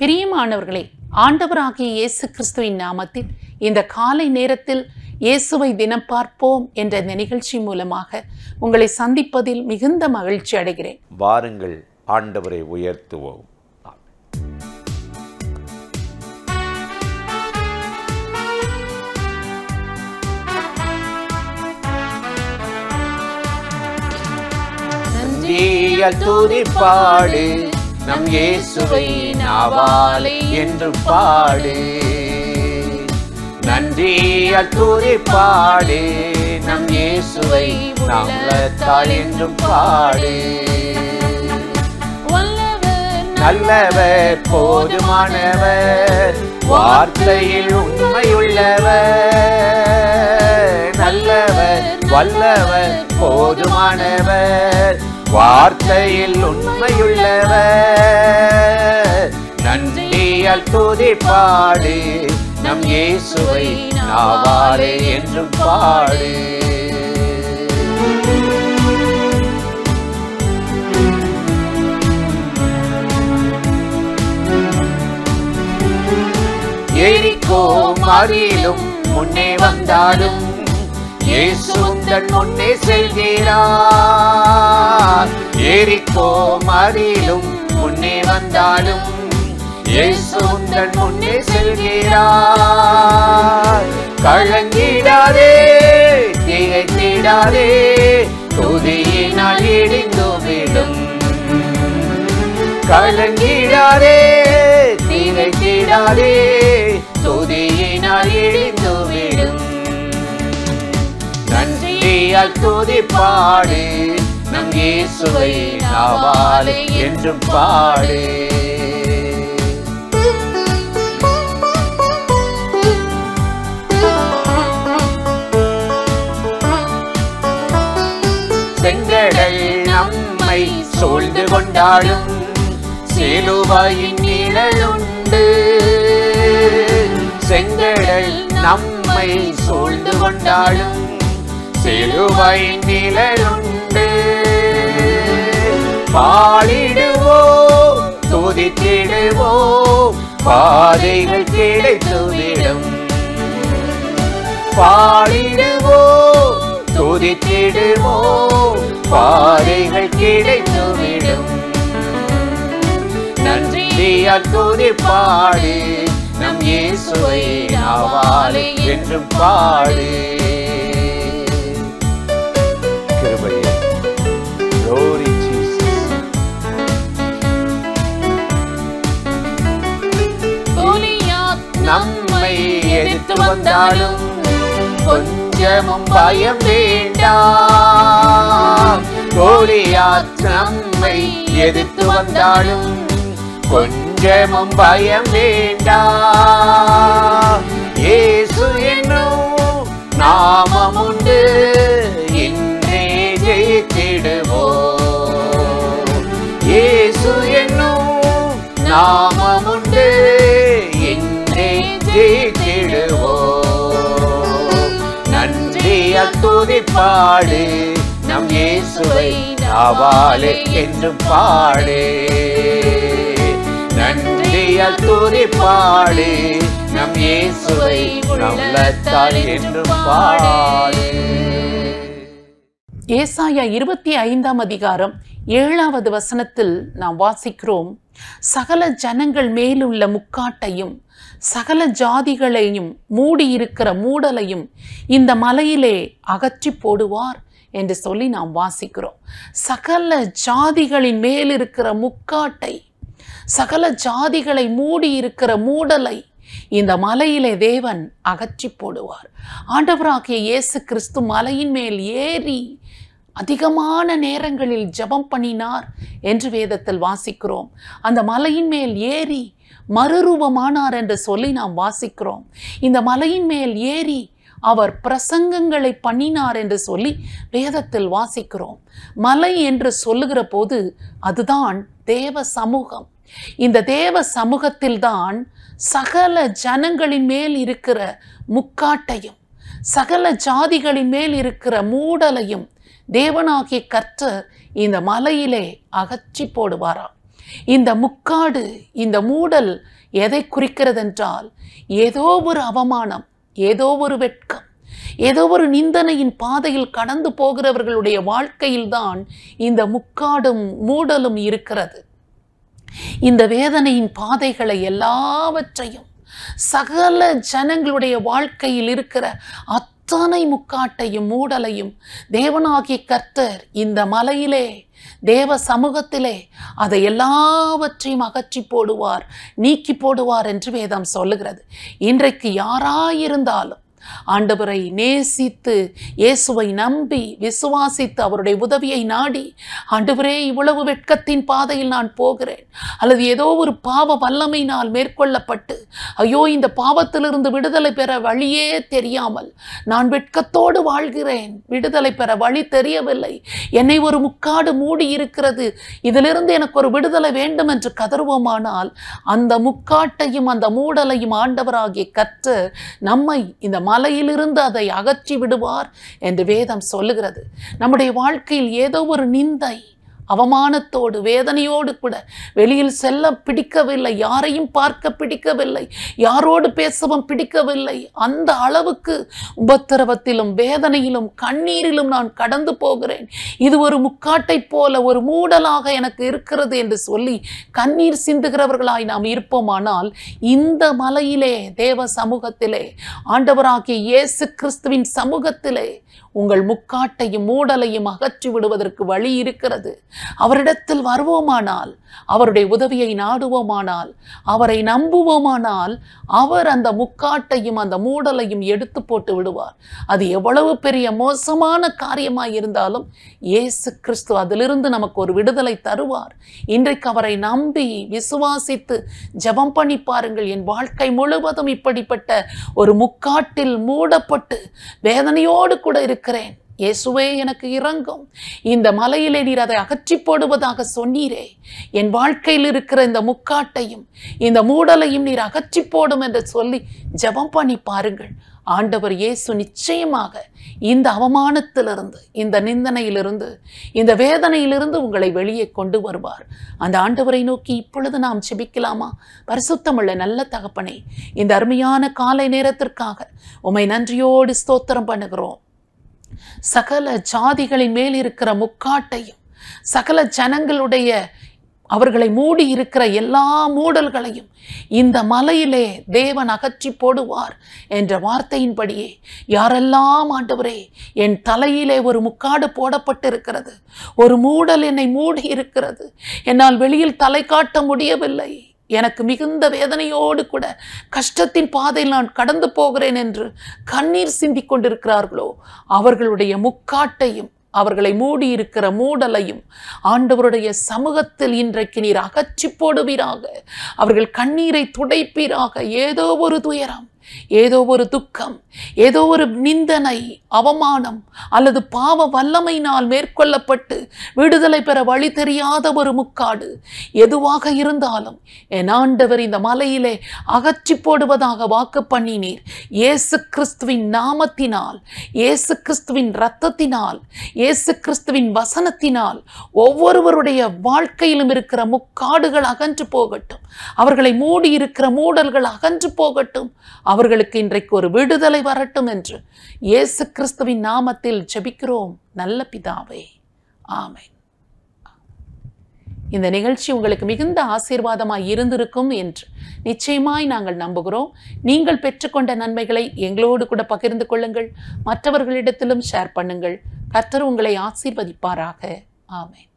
பிரியமானவர்களே, ஆண்டவராகிய இயேசு கிறிஸ்துவின் நாமத்தில் இந்த காலை நேரத்தில் இயேசுவை தினம் பார்ப்போம் என்ற இந்த நிகழ்ச்சி மூலமாக உங்களை சந்திப்பதில் மிகுந்த மகிழ்ச்சி அடைகிறேன். வாருங்கள், ஆண்டவரை உயர்த்துவோம். நன்றியால் துதிப்பாடு, நம் இயேசுவை நாவாலே என்று பாடு. நன்றியால் துதிப்பாடு, நம் இயேசுவை நாமத்தால் என்றும் பாடு. நல்லவர், போதுமானவர், வார்த்தையில் உண்மையுள்ளவர். நல்லவர், வல்லவர், போதுமானவர், வார்த்தையில் உண்மையுள்ளவர். நன்றியால் துதிப்பாடு, நம் இயேசுவை நாவாலே என்றும் பாடு. எரிகோ மதிலும் முன்னே வந்தாலும் இயேசு உந்தன் முன்னே செல்கிறார். எரிகோ மதிலும் முன்னே வந்தாலும் இயேசு உந்தன் முன்னே செல்கிறார். கலங்கிடாதே, திகைத்திடாதே, துதியினால் இடிந்துவிடும். கலங்கிடாதே, திகைத்திடாதே, துதியினால் இடிந்துவிடும். நன்றியால் துதிப்பாடு, நம் இயேசுவை நாவாலே என்றும் பாடு. செங்கடல் நம்மை சூழ்ந்து கொண்டாலும் சிலுவையின் நிழலுண்டு. செங்கடல் நம்மை சூழ்ந்து கொண்டாலும் சிலுவையின் நிழலுண்டு. பாடிடுவோம், துதித்திடுவோம், பாதைகள் கிடைத்துவிடும். பாடிடுவோம், துதித்திடுவோம், பாதைகள் கிடைத்துவிடும். நன்றியால் துதிப்பாடு, நம் இயேசுவை நாவாலே என்றும் பாடு. கிருபையே, glory Jesus. கோலியாத் நம்மை எதிர்த்து வந்தாலும் கொஞ்சமும் பயம் வேண்டாம். கோலியாத் நம்மை எதிர்த்து வந்தாலும் கொஞ்சமும் பயம் வேண்டாம். இயேசு என்னும் நாமம் உண்டு, இன்றே ஜெயித்திடுவோம். இயேசு என்னும் நாமம் உண்டு, இன்றே ஜெயித்திடுவோம். நன்றியால் துதிப்பாடு, நம் இயேசுவை நாவாலே என்றும் பாடு. நன்றியால் துதிப்பாடு, நம் இயேசுவை உள்ளத்தால் என்றும் பாடு. ஏசாயா 25ஆம் அதிகாரம் 7வது வசனத்தில் நாம் வாசிக்கிறோம். சகல ஜனங்கள் மேலுள்ள முக்காட்டையும் சகல ஜாதிகளையும் மூடியிருக்கிற மூடலையும் இந்த மலையிலே அகற்றி போடுவார் என்று சொல்லி நாம் வாசிக்கிறோம். சகல ஜாதிகளின் மேல் இருக்கிற முக்காட்டை, சகல ஜாதிகளை மூடி இருக்கிற மூடலை இந்த மலையிலே தேவன் அகற்றி போடுவார். ஆண்டவராகிய இயேசு கிறிஸ்து மலையின் மேல் ஏறி அதிகமான நேரங்களில் ஜெபம் பண்ணினார் என்று வேதத்தில் வாசிக்கிறோம். அந்த மலையின் மேல் ஏறி மறுரூபமானார் என்று சொல்லி நாம் வாசிக்கிறோம். இந்த மலையின் மேல் ஏறி அவர் பிரசங்கங்களை பண்ணினார் என்று சொல்லி வேதத்தில் வாசிக்கிறோம். மலை என்று சொல்லுகிற போது அதுதான் தேவ சமூகம். இந்த தேவ சமூகத்தில்தான் சகல ஜனங்களின் மேல் இருக்கிற முக்காட்டையும் சகல ஜாதிகளின் மேல் இருக்கிற மூடலையும் தேவனாகிய கர்த்தர் இந்த மலையிலே அகற்றி போடுவாராம். இந்த முக்காடு, இந்த மூடல் எதை குறிக்கிறதென்றால், ஏதோ ஒரு அவமானம், ஏதோ ஒரு வெட்கம், ஏதோ ஒரு நிந்தனையின் பாதையில் கடந்து போகிறவர்களுடைய வாழ்க்கையில்தான் இந்த முக்காடும் மூடலும் இருக்கிறது. இந்த வேதனையின் பாதைகளை எல்லாவற்றையும், சகல ஜனங்களுடைய வாழ்க்கையில் இருக்கிற அத்தனை முக்காட்டையும் மூடலையும் தேவனாகிய கர்த்தர் இந்த மலையிலே, தேவ சமூகத்திலே அதை எல்லாவற்றையும் அகற்றி போடுவார், நீக்கி போடுவார் என்று வேதம் சொல்லுகிறது. இன்றைக்கு யாராயிருந்தாலும் ஆண்டவரை நேசித்து, இயேசுவை நம்பி விசுவாசித்து, அவருடைய உதவியை நாடி, ஆண்டவரே இவ்வளவு வெட்கத்தின் பாதையில் நான் போகிறேன், அல்லது ஏதோ ஒரு பாவ வல்லமையினால் மேற்கொள்ளப்பட்டு, ஐயோ இந்த பாவத்திலிருந்து விடுதலை பெற வழியே தெரியாமல் நான் வெட்கத்தோடு வாழ்கிறேன், விடுதலை பெற வழி தெரியவில்லை, என்னை ஒரு முக்காடு மூடி இருக்கிறது, இதிலிருந்து எனக்கு ஒரு விடுதலை வேண்டும் என்று கதறுவோமானால், அந்த முக்காட்டையும் அந்த மூடலையும் ஆண்டவராகிய கர்த்தர் நம்மை இந்த மலையிலிருந்து அதை அகற்றி விடுவார் என்று வேதம் சொல்லுகிறது. நம்முடைய வாழ்க்கையில் ஏதோ ஒரு நிந்தை, அவமானத்தோடு, வேதனையோடு கூட வெளியில் செல்ல பிடிக்கவில்லை, யாரையும் பார்க்க பிடிக்கவில்லை, யாரோடு பேசவும் பிடிக்கவில்லை, அந்த அளவுக்கு உபத்திரவத்திலும் வேதனையிலும் கண்ணீரிலும் நான் கடந்து போகிறேன், இது ஒரு முக்காட்டை போல ஒரு மூடலாக எனக்கு இருக்கிறது என்று சொல்லி கண்ணீர் சிந்துகிறவர்களாய் நாம் இருப்போமானால், இந்த மலையிலே, தேவ சமூகத்திலே, ஆண்டவராகிய இயேசு கிறிஸ்துவின் சமூகத்திலே உங்கள் முக்காட்டையும் மூடலையும் அகற்றி விடுவதற்கு வழி இருக்கிறது. அவரிடத்தில் வருவோமானால், அவருடைய உதவியை நாடுவோமானால், அவரை நம்புவோமானால், அவர் அந்த முக்காட்டையும் அந்த மூடலையும் எடுத்து போட்டு விடுவார். அது எவ்வளவு பெரிய மோசமான காரியமாய் இருந்தாலும் இயேசு கிறிஸ்து அதிலிருந்து நமக்கு ஒரு விடுதலை தருவார். இன்றைக்கு அவரை நம்பி விசுவாசித்து ஜெபம் பண்ணி பாருங்கள். என் வாழ்க்கை முழுவதும் இப்படிப்பட்ட ஒரு முக்காட்டில் மூடப்பட்டு வேதனையோடு கூட இருக்கிறேன், இயேசுவே எனக்கு இரங்கும், இந்த மலையிலே நீர் அதை அகற்றி போடுவதாக சொன்னீரே, என் வாழ்க்கையில் இருக்கிற இந்த முக்காட்டையும் இந்த மூடலையும் நீர் அகற்றி போடும் என்று சொல்லி ஜெபம் பண்ணி பாருங்கள். ஆண்டவர் இயேசு நிச்சயமாக இந்த அவமானத்திலிருந்து, இந்த நிந்தனையிலிருந்து, இந்த வேதனையிலிருந்து உங்களை வெளியே கொண்டு வருவார். அந்த ஆண்டவரை நோக்கி இப்பொழுது நாம் ஜெபிக்கலாமா? பரிசுத்தமுள்ள நல்ல தகப்பனே, இந்த அருமையான காலை நேரத்திற்காக உம்மை நன்றியோடு ஸ்தோத்திரம் பண்ணுகிறோம். சகல ஜாதிகளின் மேல் இருக்கிற முக்காட்டையும், சகல ஜனங்களுடைய அவர்களை மூடி இருக்கிற எல்லா மூடல்களையும் இந்த மலையிலே தேவன் அகற்றி போடுவார் என்ற வார்த்தையின்படியே யாரெல்லாம் ஆண்டவரே என் தலையிலே ஒரு முக்காடு போடப்பட்டிருக்கிறது, ஒரு மூடல் என்னை மூடி இருக்கிறது, என்னால் வெளியில் தலை காட்ட முடியவில்லை, எனக்கு மிகுந்த வேதனையோடு கூட கஷ்டத்தின் பாதையில் நான் கடந்து போகிறேன் என்று கண்ணீர் சிந்திக் கொண்டிருக்கிறார்களோ, அவர்களுடைய முக்காட்டையும் அவர்களை மூடி இருக்கிற மூடலையும் ஆண்டவருடைய சமூகத்தில் இன்றைக்கு நீர் அகற்றி போடுவீராக. அவர்கள் கண்ணீரை துடைப்பீராக. ஏதோ ஒரு துயரம், ஏதோ ஒரு துக்கம், ஏதோ ஒரு நிந்தனை, அவமானம் அல்லது பாவ வல்லமையினால் மேற்கொள்ளப்பட்டு விடுதலை பெற வழி தெரியாத ஒரு முக்காடு எதுவாக இருந்தாலும் என் ஆண்டவர் இந்த மலையிலே அகற்றி போடுவதாக வாக்கு பண்ணினீர். இயேசு கிறிஸ்துவின் நாமத்தினால், இயேசு கிறிஸ்துவின் இரத்தத்தினால், இயேசு கிறிஸ்துவின் வசனத்தினால் ஒவ்வொருவருடைய வாழ்க்கையிலும் இருக்கிற முக்காடுகள் அகன்று போகட்டும், அவர்களை மூடி இருக்கிற மூடல்கள் அகன்று போகட்டும், அவர்களுக்கு இன்றைக்கு ஒரு விடுதலை வரட்டும் என்று இயேசு கிறிஸ்துவின் நாமத்தில் ஜெபிக்கிறோம் நல்ல பிதாவே, ஆமென். இந்த நிகழ்ச்சி உங்களுக்கு மிகுந்த ஆசீர்வாதமாய் இருந்திருக்கும் என்று நிச்சயமாய் நாங்கள் நம்புகிறோம். நீங்கள் பெற்றுக்கொண்ட நன்மைகளை எங்களோடு கூட பகிர்ந்து கொள்ளுங்கள், மற்றவர்களிடத்திலும் ஷேர் பண்ணுங்கள். கர்த்தர் உங்களை ஆசீர்வதிப்பாராக. ஆமென்.